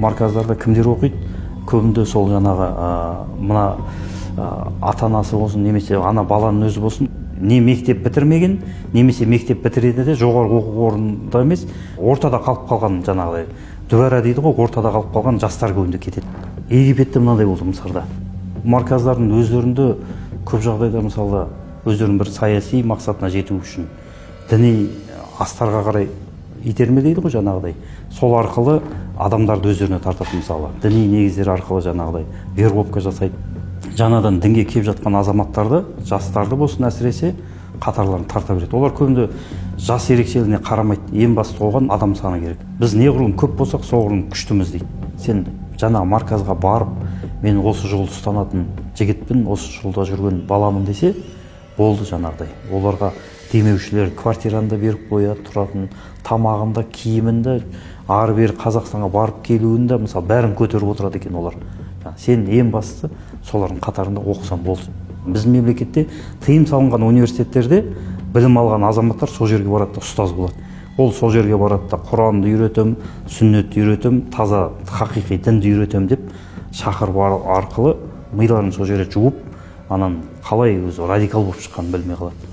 марказдарда кімдер оқиды? Көбінде сол жаңағы мына ата-анасы болсын, немесе ана баланың өзі болсын, не мектеп бітірмеген, немесе мектеп бітіреді де жоғарғы оқу орнында емес, ортада қалып қалған жаңағыдай дүбәра дейді ғой, ортада қалып қалған жастар көбінде кетеді. Египетте мынандай болды мысалда. Марказдардың өздерінде көп жағдайда мысалы өздерінің бір саяси мақсатына жету үшін діни астарға қарай итерме дейді ғой жаңағыдай. Сол арқылы адамдарды өздеріне тартады мысалы. Діни негіздер арқылы жаңағыдай вербовка жасайды. Жаңадан дінге келіп жатқан азаматтарды, жастарды болсын әсіресе қатарларын тарта береді. Олар көбінде жас ерекшелігіне қарамайды. Ең басты оған адам саны керек. Біз неғұрлым көп болсақ, соғұрлым күштіміз дейді. Сен жаңа марказға барып, мен осы жолды ұстанатын жігітпін, осы жолда жүрген баламын десе, болды жаңағыдай. Оларға демеушілер квартираны да беріп қояды, тұратын тамағында, киімінде, ары-бері Қазақстанға барып келуінде, мысалы, бәрін көтеріп отырады екен олар. Сен ең бастысы солардың қатарында оқысан болды. Біздің мемлекетте тыйым салынған университеттерде білім алған азаматтар сол жерге барады да ұстаз болады. Ол сол жерге барады да Құранды үйретем, сүннетті үйретем, таза хақиқи дінді үйретем деп шақырып арқылы миларын сол жерге жуып, анан қалай өзі радикал болып шыққанын білмей қалады.